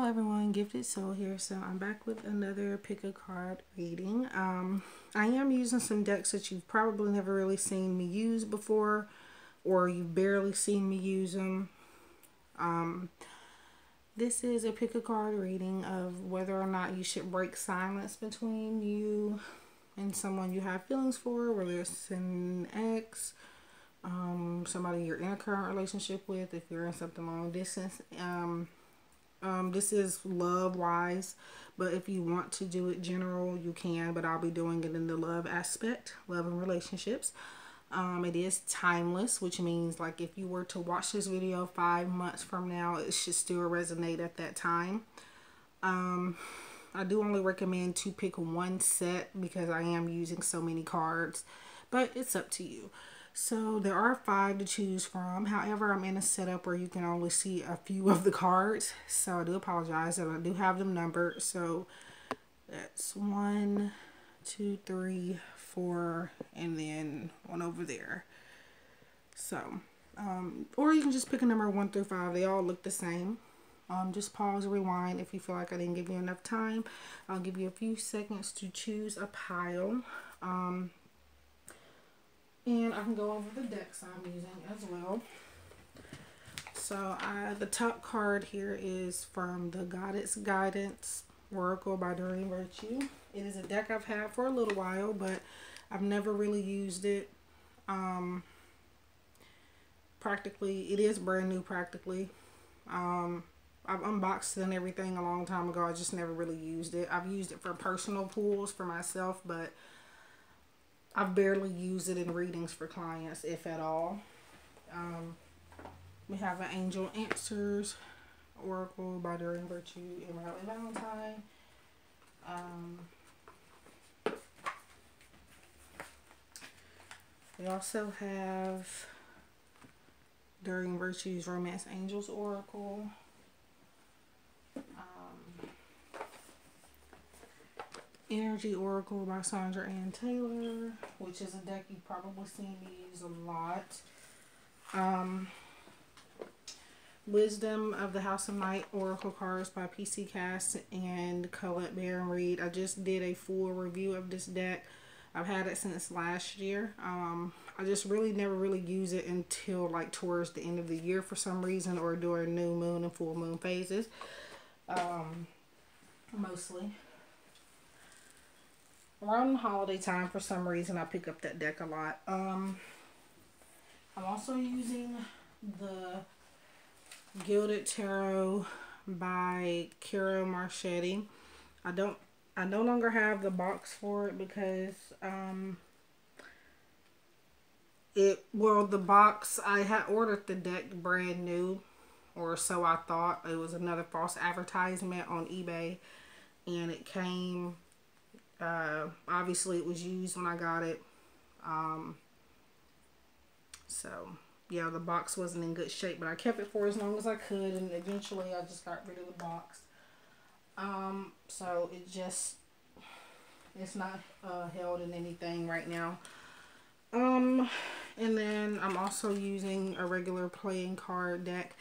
Hello everyone, Gifted Soul here. So I'm back with another pick a card reading. I am using some decks that you've probably never really seen me use before, or you've barely seen me use them. This is a pick a card reading of whether or not you should break silence between you and someone you have feelings for, whether it's an ex, somebody you're in a current relationship with, if you're in something long distance. This is love wise, but if you want to do it general, you can, but I'll be doing it in the love aspect, love and relationships. It is timeless, which means like if you were to watch this video 5 months from now, it should still resonate at that time. I do only recommend to pick one set because I am using so many cards, but it's up to you. So there are 5 to choose from. However, I'm in a setup where you can only see a few of the cards. So I do apologize that I do have them numbered. So that's 1, 2, 3, 4, and then one over there. So, or you can just pick a number 1 through 5. They all look the same. Just pause, rewind if you feel like I didn't give you enough time. I'll give you a few seconds to choose a pile. And I can go over the decks I'm using as well. So the top card here is from the Goddess Guidance Oracle by Doreen Virtue. It is a deck I've had for a little while, but I've never really used it. Practically, it is brand new practically. I've unboxed it and everything a long time ago. I just never really used it. I've used it for personal pulls for myself, but I've barely used it in readings for clients, if at all. We have an Angel Answers Oracle by Doreen Virtue and Riley Valentine. We also have Doreen Virtue's Romance Angels Oracle. Energy Oracle by Sandra Ann Taylor, which is a deck you've probably seen me use a lot. Wisdom of the House of Night Oracle cards by PC Cast and Colette Baron Reed. I just did a full review of this deck. I've had it since last year. I just really never really use it until like towards the end of the year for some reason, or during new moon and full moon phases. Mostly. Around the holiday time, for some reason, I pick up that deck a lot. I'm also using the Gilded Tarot by Kira Marchetti. I no longer have the box for it because the box, I had ordered the deck brand new, or so I thought. It was another false advertisement on eBay, and it came. Obviously it was used when I got it. So yeah, the box wasn't in good shape, but I kept it for as long as I could, and eventually I just got rid of the box. So it's not held in anything right now. And then I'm also using a regular playing card deck.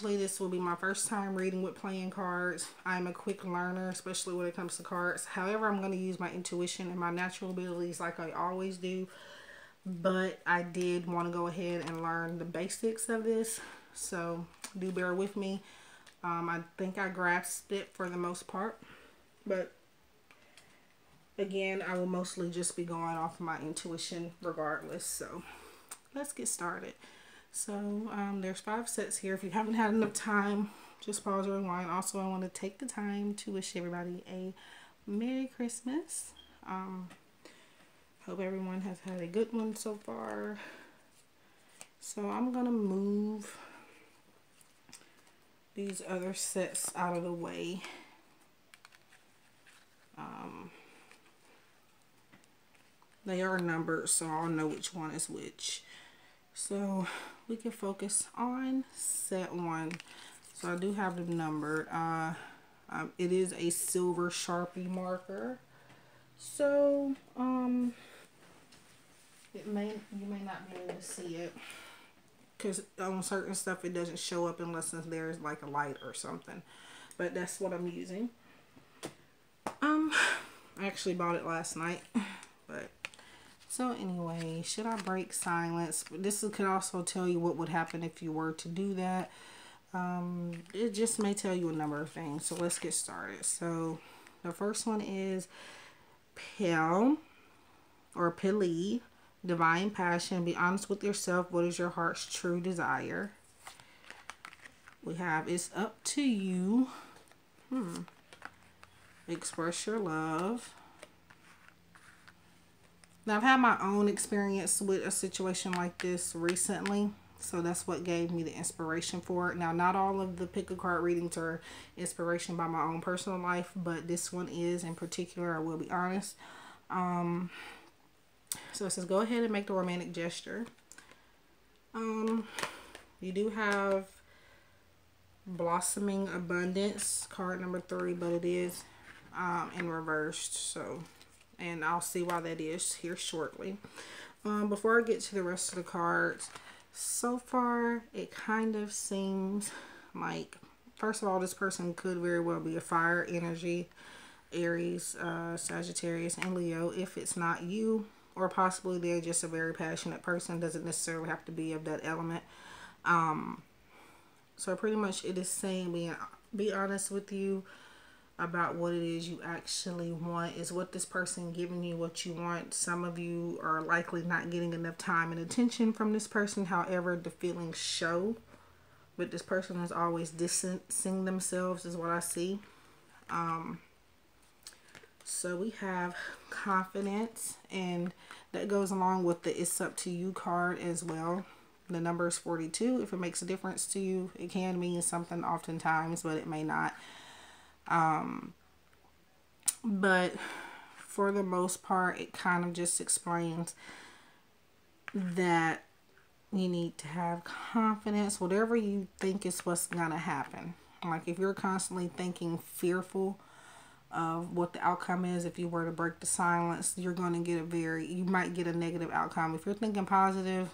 This will be my first time reading with playing cards. I'm a quick learner, especially when it comes to cards. However, I'm going to use my intuition and my natural abilities like I always do. But I did want to go ahead and learn the basics of this. So do bear with me. I think I grasped it for the most part. But again, I will mostly just be going off of my intuition regardless. So let's get started. So there's 5 sets here. If you haven't had enough time, just pause or rewind. Also, I want to take the time to wish everybody a Merry Christmas. Hope everyone has had a good one so far. So I'm going to move these other sets out of the way. They are numbered, so I'll know which one is which. So we can focus on set 1. So I do have them numbered. It is a silver Sharpie marker. So you may not be able to see it. because on certain stuff it doesn't show up unless there's like a light or something. But that's what I'm using. I actually bought it last night. But so anyway, should I break silence? This could also tell you what would happen if you were to do that. It just may tell you a number of things. So let's get started. So the first one is Pale or Pili, divine passion. Be honest with yourself. What is your heart's true desire? We have it's up to you. Express your love. Now, I've had my own experience with a situation like this recently, so that's what gave me the inspiration for it. Now, not all of the pick a card readings are inspiration by my own personal life, but this one is in particular. I will be honest. So it says, go ahead and make the romantic gesture. You do have blossoming abundance, card number 3, but it is in reversed. So, and I'll see why that is here shortly. Before I get to the rest of the cards, so far it kind of seems like, first of all, this person could very well be a fire energy, Aries, Sagittarius, and Leo. If it's not you, or possibly they're just a very passionate person, doesn't necessarily have to be of that element. So pretty much it is saying be honest with you about what it is you actually want. Is what this person giving you what you want? Some of you are likely not getting enough time and attention from this person. However, the feelings show. But this person is always distancing themselves is what I see. So we have confidence, and that goes along with the it's up to you card as well. The number is 42. If it makes a difference to you, it can mean something oftentimes, but it may not. But for the most part, it kind of just explains that you need to have confidence. Whatever you think is what's going to happen. Like if you're constantly thinking fearful of what the outcome is, if you were to break the silence, you're going to get you might get a negative outcome. If you're thinking positive,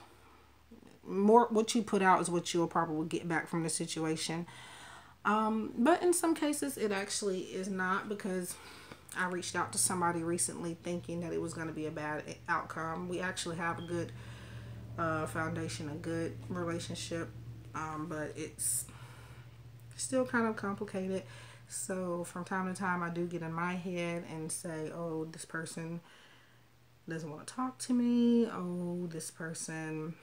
more what you put out is what you'll probably get back from the situation. But in some cases it actually is not, because I reached out to somebody recently thinking that it was going to be a bad outcome. We actually have a good foundation, a good relationship, but it's still kind of complicated. So from time to time I do get in my head and say, oh, this person doesn't want to talk to me. Oh, this person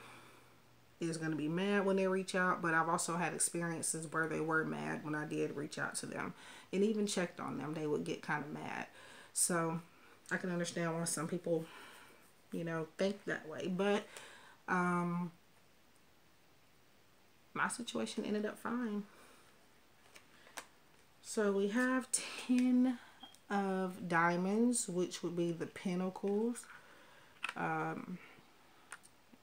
is going to be mad when they reach out. But I've also had experiences where they were mad when I did reach out to them and even checked on them. They would get kind of mad. So I can understand why some people, you know, think that way. But my situation ended up fine. So we have 10 of diamonds, which would be the pentacles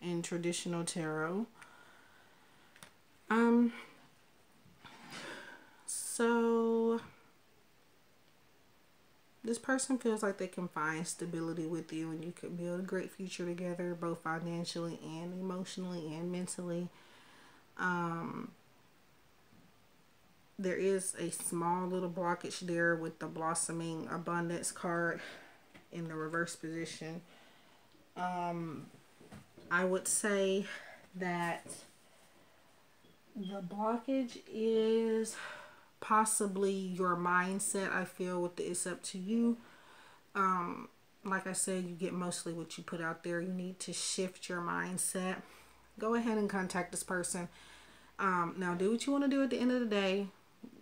in traditional tarot. So this person feels like they can find stability with you, and you could build a great future together, both financially and emotionally and mentally. There is a small little blockage there with the blossoming abundance card in the reverse position. I would say that the blockage is possibly your mindset. I feel with the it's up to you. Like I said, you get mostly what you put out there. You need to shift your mindset. Go ahead and contact this person. Now do what you want to do at the end of the day.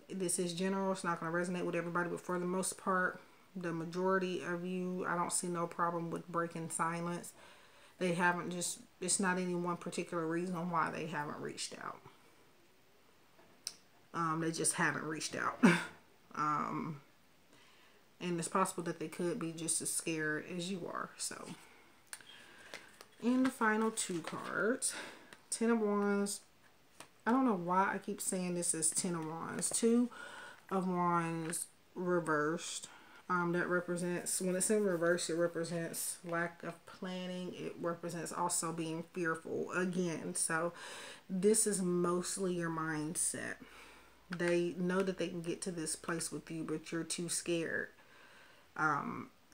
This is general. It's not going to resonate with everybody, but for the most part, the majority of you, I don't see no problem with breaking silence. They haven't just, it's not any one particular reason why they haven't reached out. They just haven't reached out. And it's possible that they could be just as scared as you are. So, and the final 2 cards, 10 of Wands. I don't know why I keep saying this is 10 of Wands. 2 of Wands reversed. That represents, when it's in reverse, it represents lack of planning. It represents also being fearful again. So this is mostly your mindset. They know that they can get to this place with you, but you're too scared.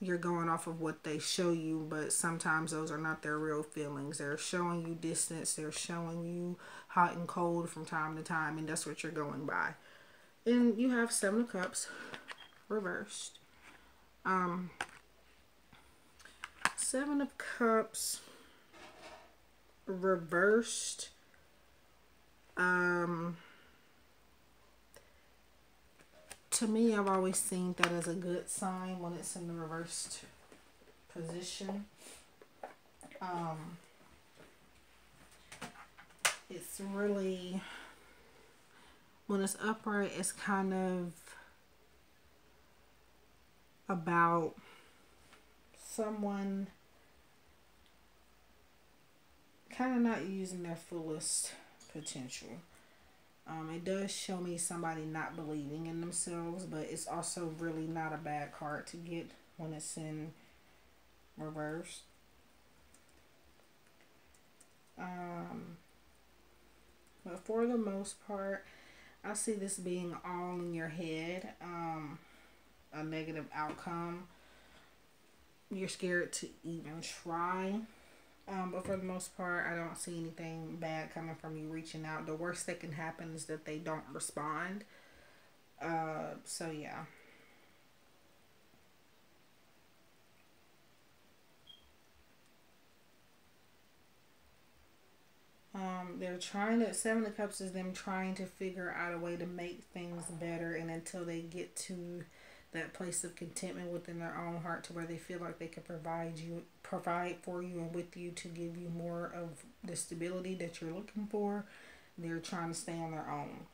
You're going off of what they show you, but sometimes those are not their real feelings. They're showing you distance. They're showing you hot and cold from time to time, and that's what you're going by. And you have Seven of Cups reversed. Seven of Cups reversed. To me, I've always seen that as a good sign when it's in the reversed position. It's really, when it's upright, it's kind of about someone kind of not using their fullest potential. It does show me somebody not believing in themselves, but it's also really not a bad card to get when it's in reverse. But for the most part, I see this being all in your head. A negative outcome. You're scared to even try. But for the most part, I don't see anything bad coming from you reaching out. The worst that can happen is that they don't respond. So yeah. They're trying to, Seven of Cups is them trying to figure out a way to make things better, and until they get to that place of contentment within their own heart to where they feel like they can provide for you and with you to give you more of the stability that you're looking for, they're trying to stay on their own.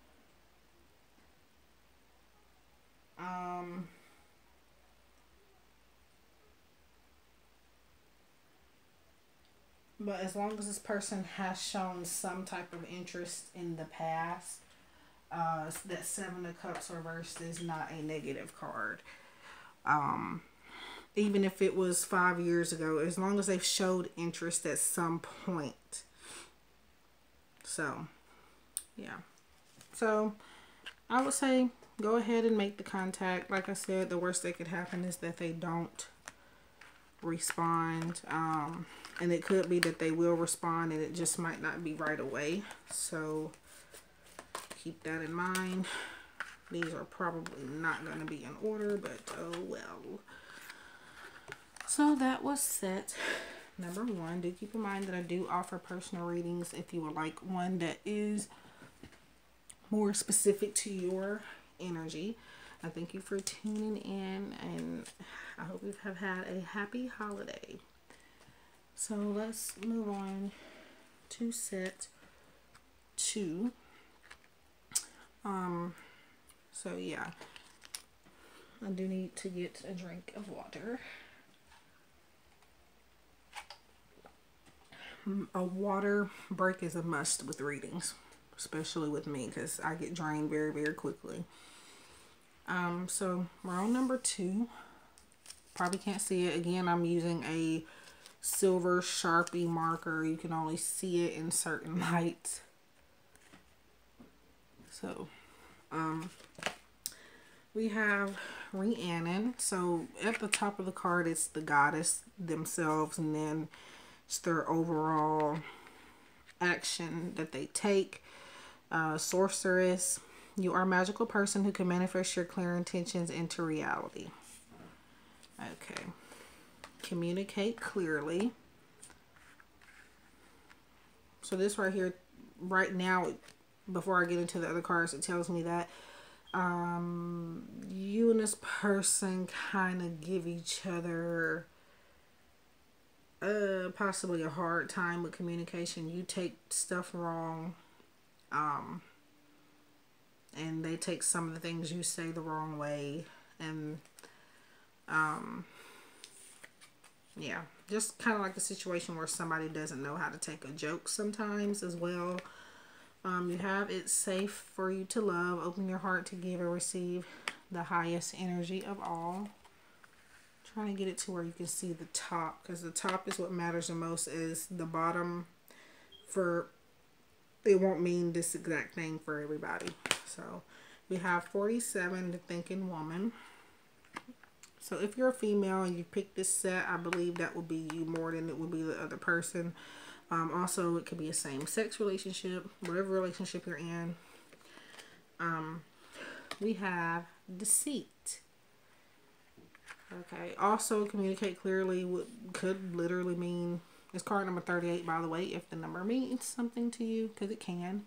But as long as this person has shown some type of interest in the past, that Seven of Cups reversed is not a negative card. Even if it was 5 years ago, as long as they've showed interest at some point. So, yeah. So, I would say go ahead and make the contact. Like I said, the worst that could happen is that they don't respond. And it could be that they will respond and it just might not be right away. So, keep that in mind. These are probably not going to be in order, but oh well. So that was set number 1. Do keep in mind that I do offer personal readings if you would like one that is more specific to your energy. I thank you for tuning in, and I hope you have had a happy holiday. So let's move on to set 2. So yeah, I do need to get a drink of water. A water break is a must with readings, especially with me, because I get drained very, very quickly. So we're on number 2. Probably can't see it. Again, I'm using a silver Sharpie marker. You can only see it in certain lights. So, we have Rhiannon. So at the top of the card, it's the goddess themselves, and then it's their overall action that they take. Sorceress. You are a magical person who can manifest your clear intentions into reality. Okay. Communicate clearly. So this right here, right now, before I get into the other cards, it tells me that you and this person kind of give each other possibly a hard time with communication. You take stuff wrong, and they take some of the things you say the wrong way, and yeah, just kind of like a situation where somebody doesn't know how to take a joke sometimes as well. You have it's safe for you to love. Open your heart to give and receive the highest energy of all. Trying to get it to where you can see the top, because the top is what matters the most. Is the bottom for, it won't mean this exact thing for everybody. So we have 47, the thinking woman. So if you're a female and you pick this set, I believe that will be you more than it will be the other person. Also, it could be a same-sex relationship, whatever relationship you're in. We have deceit. Okay. Also, communicate clearly could literally mean, it's card number 38, by the way, if the number means something to you, because it can.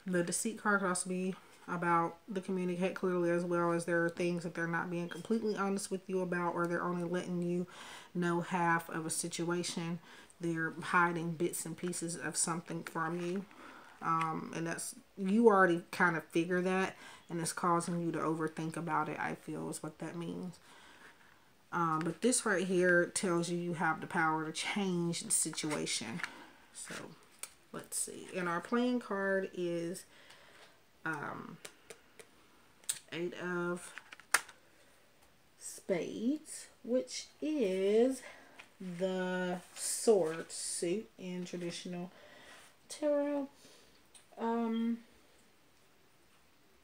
The deceit card could also be about the communicate clearly, as well as there are things that they're not being completely honest with you about, or they're only letting you know half of a situation. They're hiding bits and pieces of something from you. And that's, you already kind of figure that, and it's causing you to overthink about it, I feel, is what that means. But this right here tells you you have the power to change the situation. So let's see. And our playing card is 8 of Spades, which is the sword suit in traditional tarot.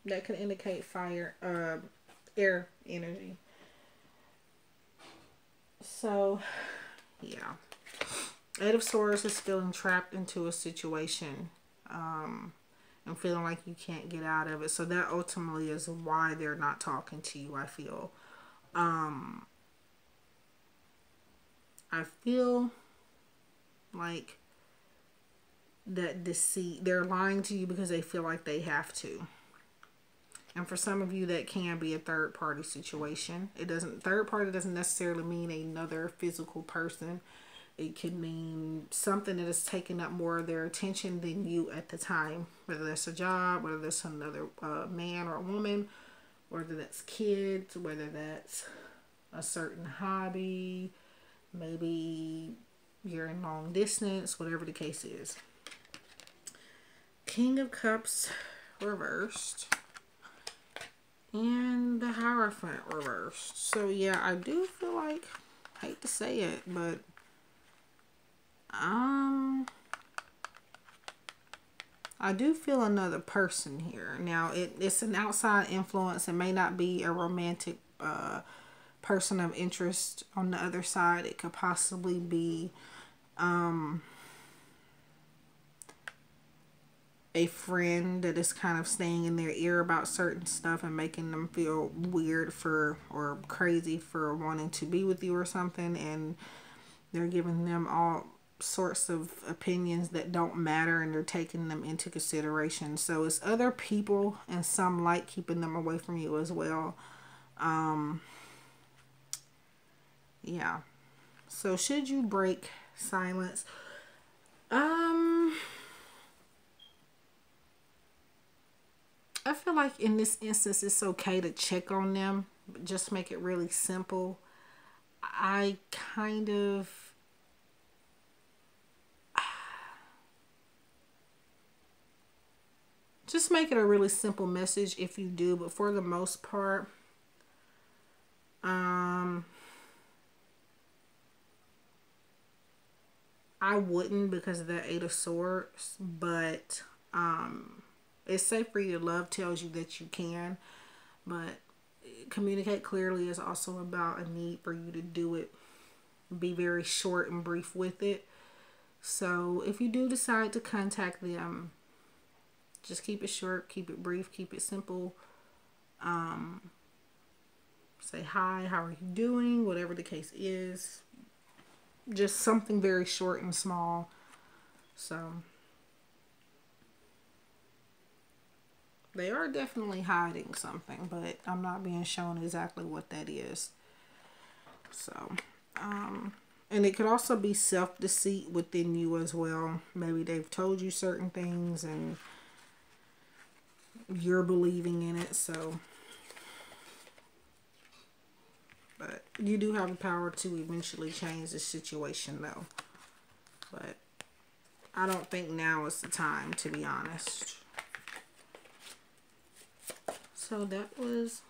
That can indicate fire, air energy. So, yeah. 8 of Swords is feeling trapped into a situation, and feeling like you can't get out of it. So that ultimately is why they're not talking to you, I feel. I feel like that deceit, they're lying to you because they feel like they have to. And for some of you, that can be a third party situation. Third party doesn't necessarily mean another physical person. It could mean something that is taking up more of their attention than you at the time. Whether that's a job, whether that's another man or a woman, whether that's kids, whether that's a certain hobby, maybe you're in long distance, whatever the case is. King of Cups reversed. And the Hierophant reversed. So yeah, I do feel like, I hate to say it, but I do feel another person here. Now, it's an outside influence. It may not be a romantic person of interest on the other side. It could possibly be a friend that is kind of staying in their ear about certain stuff and making them feel weird or crazy for wanting to be with you or something, and they're giving them all sorts of opinions that don't matter, and they're taking them into consideration. So it's other people and some light keeping them away from you as well. Yeah. So should you break silence? I feel like in this instance, it's okay to check on them, but just make it really simple. I kind of, just make it a really simple message if you do, but for the most part, I wouldn't, because of that 8 of Swords, but it's safe for you to love tells you that you can, but communicate clearly is also about a need for you to do it. Be very short and brief with it. So if you do decide to contact them, just keep it short, keep it brief, keep it simple. Say hi, how are you doing, whatever the case is. Just something very short and small. So they are definitely hiding something, but I'm not being shown exactly what that is. So, and it could also be self-deceit within you as well. Maybe they've told you certain things and you're believing in it. So, but you do have the power to eventually change the situation though. But I don't think now is the time, to be honest. So that was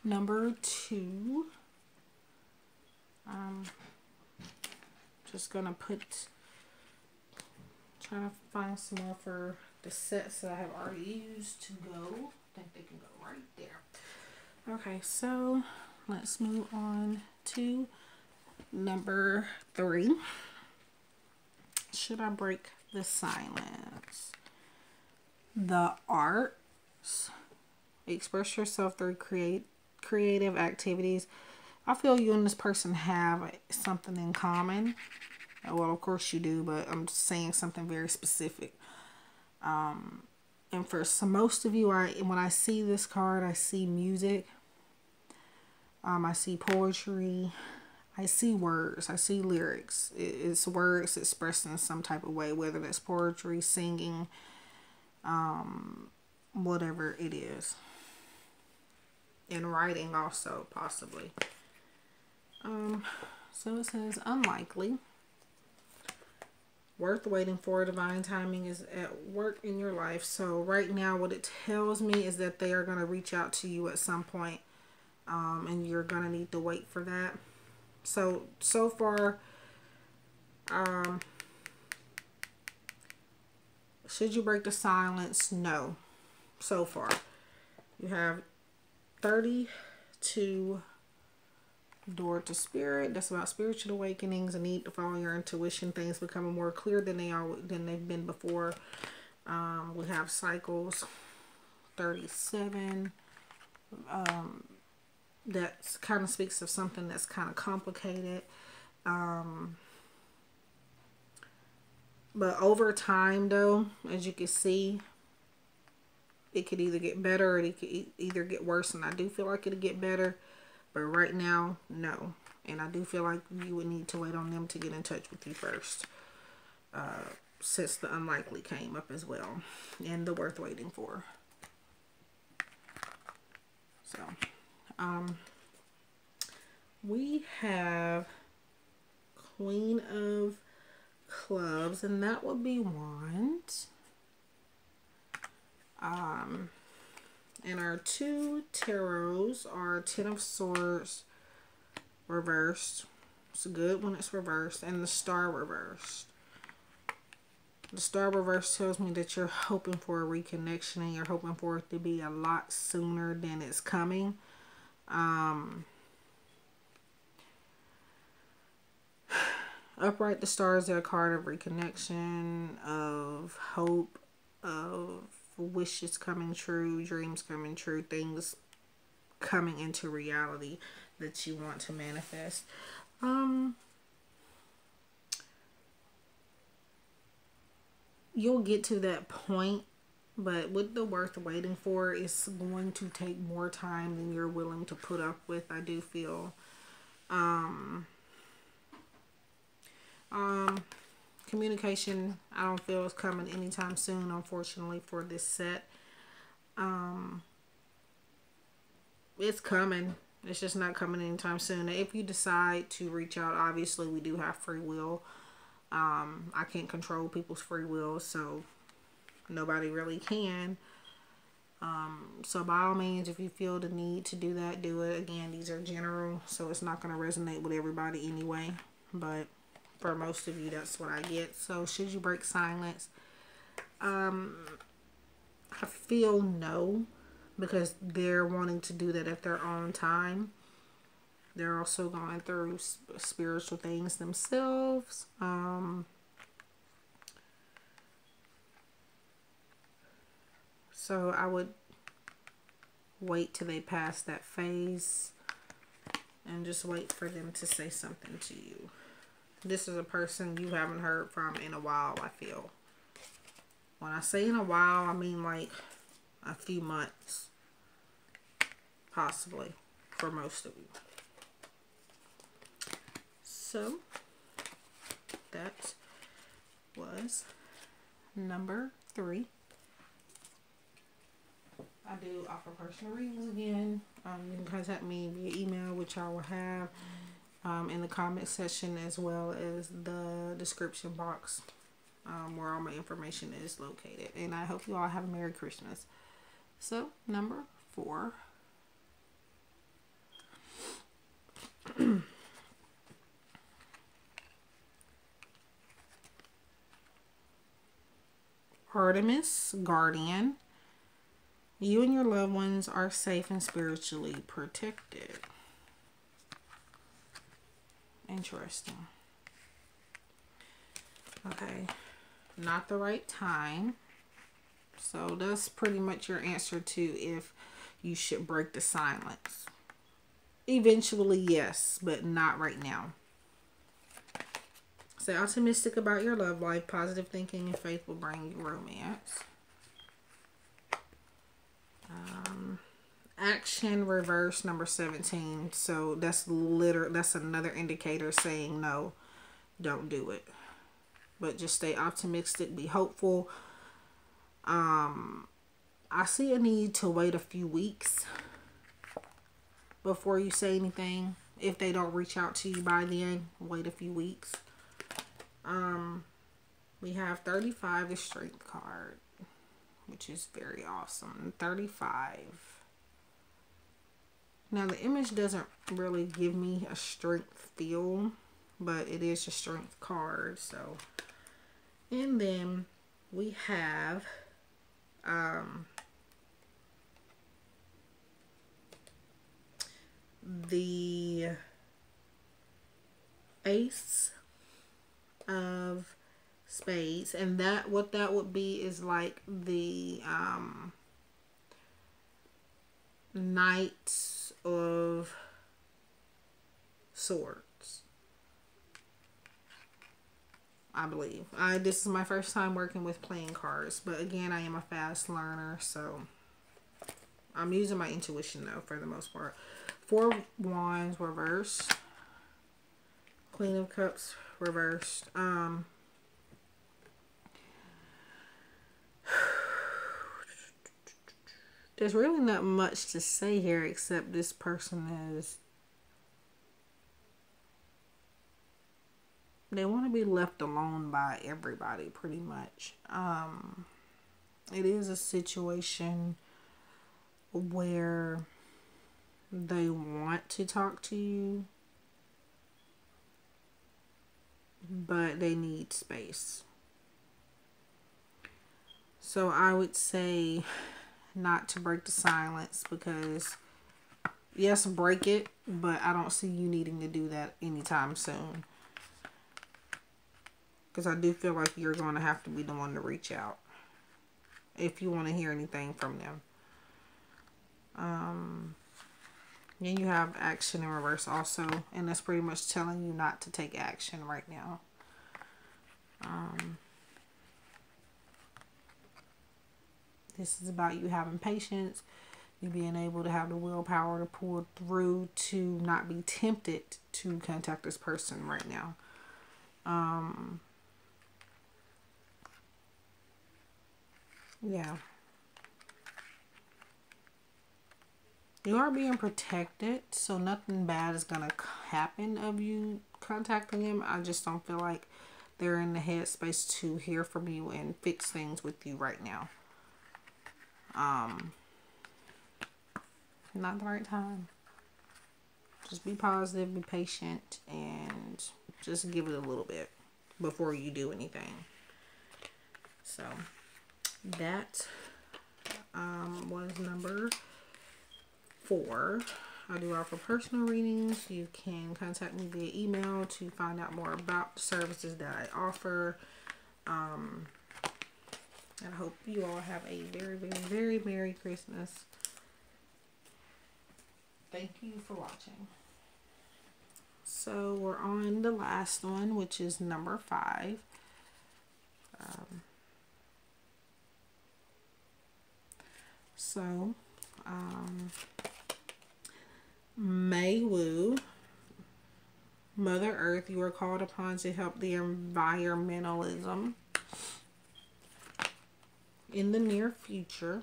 Number 2, just gonna trying to find some more for the sets that I have already used to go. I think they can go right there. Okay, so let's move on to number 3. Should I break the silence? The arts. Express yourself through creative activities. I feel you and this person have something in common. Well, of course you do, but I'm just saying something very specific. And for most of you, when I see this card, I see music. I see poetry. I see words. I see lyrics. It's words expressed in some type of way, whether that's poetry, singing, whatever it is. And writing also, possibly. So it says, unlikely. Worth waiting for. Divine timing is at work in your life. So right now what it tells me is that they are going to reach out to you at some point. And you're going to need to wait for that. So far, should you break the silence? No. So far. You have 32 door to spirit. That's about spiritual awakenings, a need to follow your intuition, things becoming more clear than they've been before. We have cycles. 37. That kind of speaks of something that's kind of complicated. But over time, though, as you can see, it could either get better or it could either get worse. And I do feel like it'll get better. But right now, no. And I do feel like you would need to wait on them to get in touch with you first. Since the unlikely came up as well. And the worth waiting for. So, we have Queen of Clubs. And that would be Wands. And our 2 tarots are 10 of Swords reversed. It's good when it's reversed. And the Star reversed. The Star reversed tells me that you're hoping for a reconnection and you're hoping for it to be a lot sooner than it's coming. Upright, the Stars are a card of reconnection, of hope, of wishes coming true, dreams coming true, things coming into reality that you want to manifest. You'll get to that point, but with the worth waiting for, it's going to take more time than you're willing to put up with, I do feel. Communication, I don't feel is coming anytime soon, unfortunately, for this set. It's coming. It's just not coming anytime soon. If you decide to reach out, obviously we do have free will. I can't control people's free will, so nobody really can. So by all means, if you feel the need to do that, do it. Again, these are general, so it's not going to resonate with everybody anyway. But for most of you, that's what I get. So should you break silence? I feel no, because they're wanting to do that at their own time. They're also going through spiritual things themselves. So I would wait till they pass that phase and just wait for them to say something to you. This is a person you haven't heard from in a while, I feel. When I say in a while, I mean like a few months. Possibly. For most of you. So, that was number 3. I do offer personal readings again. You can contact me via email, which I will have in the comment section, as well as the description box where all my information is located. And I hope you all have a Merry Christmas. So, number 4. Artemis, guardian. You and your loved ones are safe and spiritually protected. Interesting. Okay. Not the right time. So that's pretty much your answer to if you should break the silence. Eventually, yes, but not right now. Stay optimistic about your love life. Positive thinking and faith will bring you romance. Action reverse number 17. So that's another indicator saying no, don't do it. But just stay optimistic, be hopeful. I see a need to wait a few weeks before you say anything. If they don't reach out to you by then, wait a few weeks. We have 35, the strength card, which is very awesome. 35. Now the image doesn't really give me a strength feel, but it is a strength card. So, and then we have the Ace of Spades, and that what that would be is like the Knight of Swords, I believe. This is my first time working with playing cards, but again, I am a fast learner, so I'm using my intuition though for the most part. 4 Wands reversed, Queen of Cups reversed. There's really not much to say here except this person they want to be left alone by everybody pretty much. It is a situation where they want to talk to you, but they need space. So I would say not to break the silence, because yes, break it, but I don't see you needing to do that anytime soon, because I do feel like you're going to have to be the one to reach out if you want to hear anything from them. Then you have action in reverse also, and that's pretty much telling you not to take action right now. This is about you having patience, you being able to have the willpower to pull through, to not be tempted to contact this person right now. Yeah. You are being protected, so nothing bad is going to happen of you contacting them. I just don't feel like they're in the headspace to hear from you and fix things with you right now. Not the right time. Just be positive, be patient, and just give it a little bit before you do anything. So that was number 4. I do offer personal readings. You can contact me via email to find out more about the services that I offer. And I hope you all have a very, very, very Merry Christmas. Thank you for watching. So we're on the last one, which is number 5. May Wu, Mother Earth, you are called upon to help the environmentalism in the near future.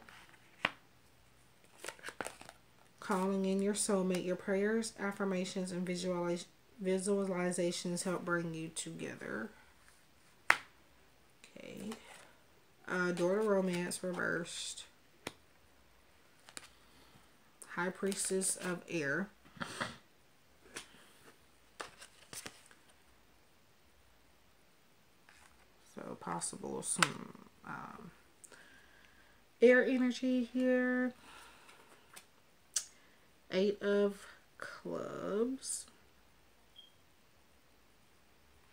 Calling in your soulmate, your prayers, affirmations, and visualizations help bring you together. Okay. Door to Romance reversed. High Priestess of Air. So possible some air energy here. 8 of clubs,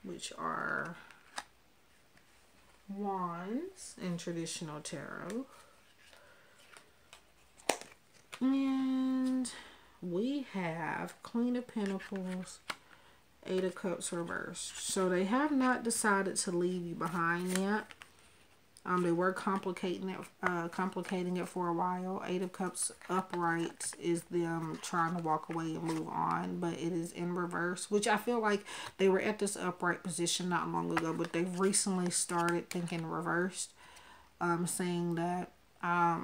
which are wands in traditional tarot. And we have Queen of Pentacles, 8 of Cups reversed. So they have not decided to leave you behind yet. They were complicating it for a while. 8 of Cups upright is them trying to walk away and move on, but it is in reverse, which I feel like they were at this upright position not long ago, but they've recently started thinking reversed, saying that I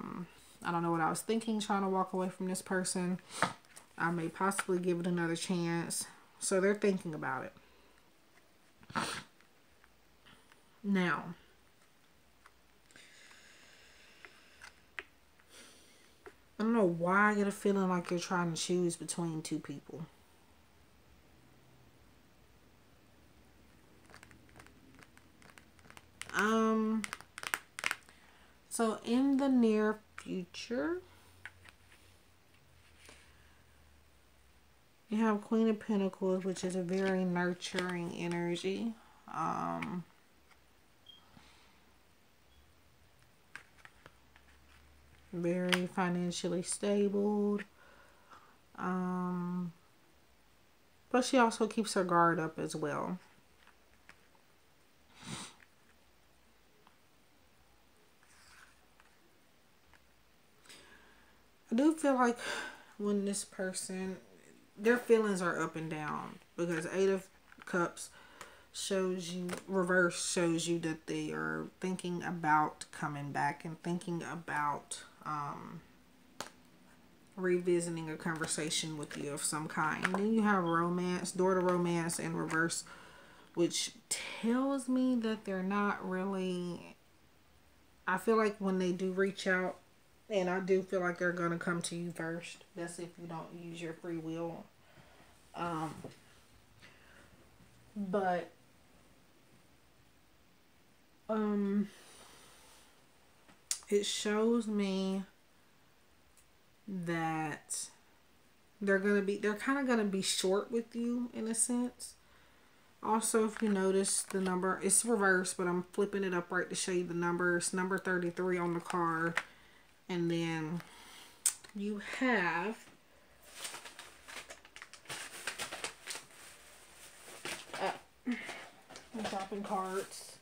don't know what I was thinking, trying to walk away from this person. I may possibly give it another chance. So they're thinking about it. Now, I don't know why I get a feeling like you're trying to choose between two people. So in the near future, you have Queen of Pentacles, which is a very nurturing energy. Very financially stable. But she also keeps her guard up as well. I do feel like when this person, their feelings are up and down, because 8 of Cups shows you, reverse shows you that they are thinking about coming back and thinking about revisiting a conversation with you of some kind. And then you have romance, door to romance in reverse, which tells me that they're not really, I feel like when they do reach out, and I do feel like they're going to come to you first. That's if you don't use your free will. But it shows me that they're kind of going to be short with you in a sense. Also, if you notice the number, it's reversed, but I'm flipping it up right to show you the numbers. Number 33 on the card. And then you have I'm dropping cards.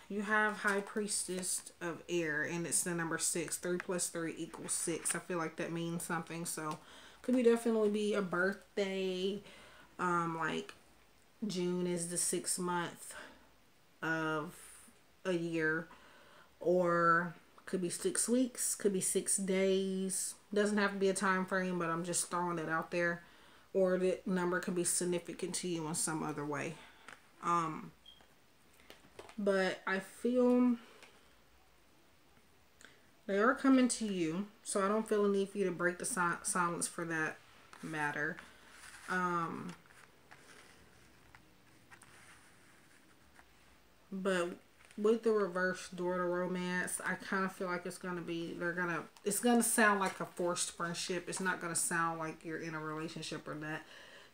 You have High Priestess of Air, and it's the number 6. 3 plus 3 equals 6. I feel like that means something. So could be definitely be a birthday. Like June is the 6th month of a year, or could be 6 weeks, could be 6 days. Doesn't have to be a time frame, but I'm just throwing it out there. Or the number could be significant to you in some other way. But I feel they are coming to you, so I don't feel a need for you to break the silence for that matter. But with the reverse door to romance, I kind of feel like it's going to be, it's going to sound like a forced friendship. It's not going to sound like you're in a relationship or that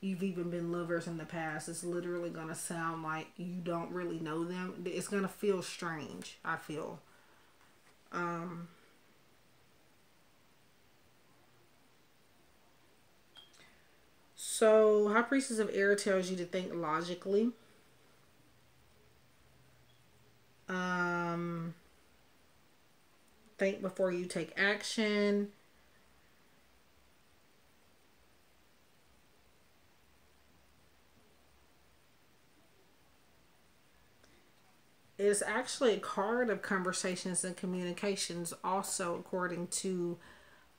you've even been lovers in the past. It's literally going to sound like you don't really know them. It's going to feel strange, I feel. So, High Priestess of Air tells you to think logically. Think before you take action. It's actually a card of conversations and communications, also according to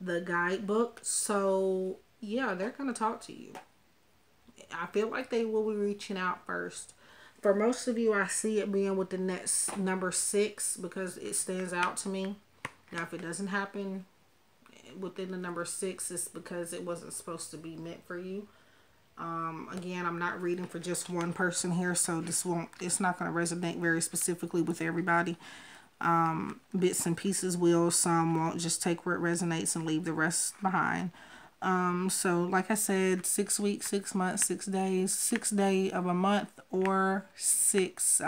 the guidebook. So yeah, they're going to talk to you. I feel like they will be reaching out first. For most of you, I see it being with the next number 6 because it stands out to me. Now, if it doesn't happen within the number 6, it's because it wasn't supposed to be meant for you. Again, I'm not reading for just one person here, so it's not going to resonate very specifically with everybody. Bits and pieces will, some won't. Just take where it resonates and leave the rest behind. So like I said, 6 weeks, 6 months, 6 days, 6th day of a month, or 6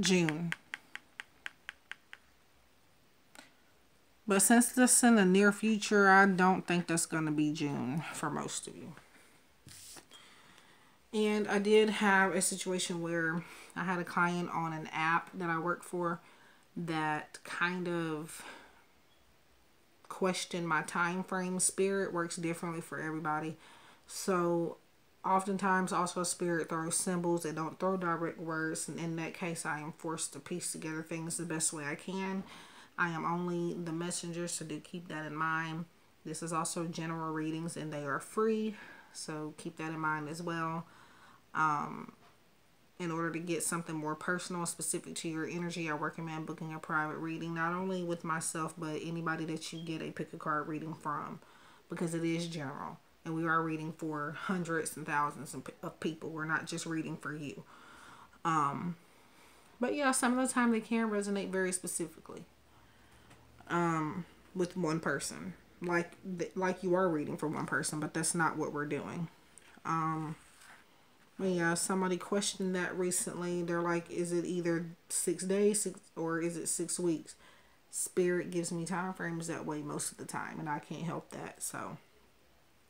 June. But since this is in the near future, I don't think that's going to be June for most of you. And I did have a situation where I had a client on an app that I work for that kind of questioned my time frame. Spirit works differently for everybody. So oftentimes also Spirit throws symbols. They don't throw direct words. And in that case, I am forced to piece together things the best way I can. I am only the messenger, so do keep that in mind. This is also general readings and they are free. So keep that in mind as well. In order to get something more personal, specific to your energy, I recommend booking a private reading, not only with myself, but anybody that you get a pick a card reading from, because it is general. And we are reading for hundreds and thousands of people. We're not just reading for you. But yeah, some of the time they can resonate very specifically with one person. Like you are reading for one person, but that's not what we're doing. Yeah, somebody questioned that recently. They're like, is it either 6 days or is it 6 weeks? Spirit gives me time frames that way most of the time, and I can't help that. So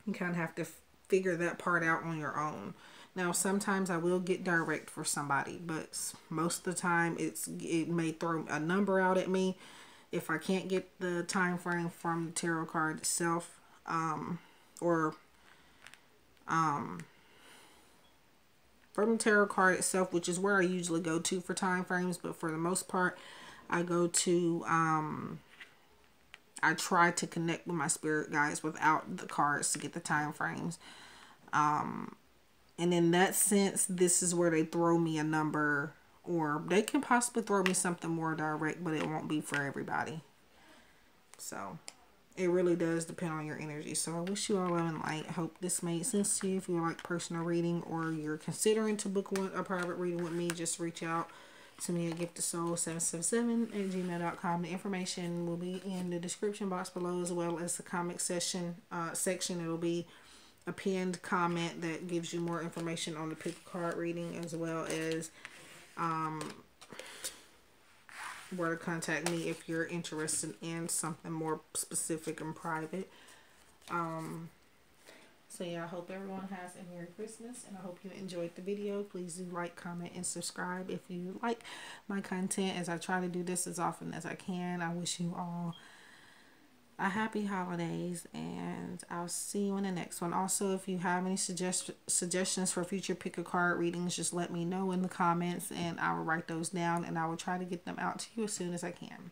you kind of have to figure that part out on your own. Now, sometimes I will get direct for somebody, but most of the time it may throw a number out at me if I can't get the time frame from the tarot card itself, from the tarot card itself, which is where I usually go to for time frames. But for the most part, I go to, I try to connect with my spirit guides without the cards to get the time frames. And in that sense, this is where they throw me a number, or they can possibly throw me something more direct, but it won't be for everybody. So it really does depend on your energy. So I wish you all love and light. I hope this made sense to you. If you like personal reading or you're considering to book a private reading with me, just reach out to me at giftofsoul777@gmail.com. The information will be in the description box below, as well as the comment section. It'll be a pinned comment that gives you more information on the pick a card reading, as well as where to contact me if you're interested in something more specific and private. So yeah, I hope everyone has a Merry Christmas, and I hope you enjoyed the video. Please do like, comment, and subscribe if you like my content, as I try to do this as often as I can. I wish you all a happy holidays, and I'll see you in the next one. Also, if you have any suggestions for future pick a card readings, just let me know in the comments, and I will write those down, and I will try to get them out to you as soon as I can.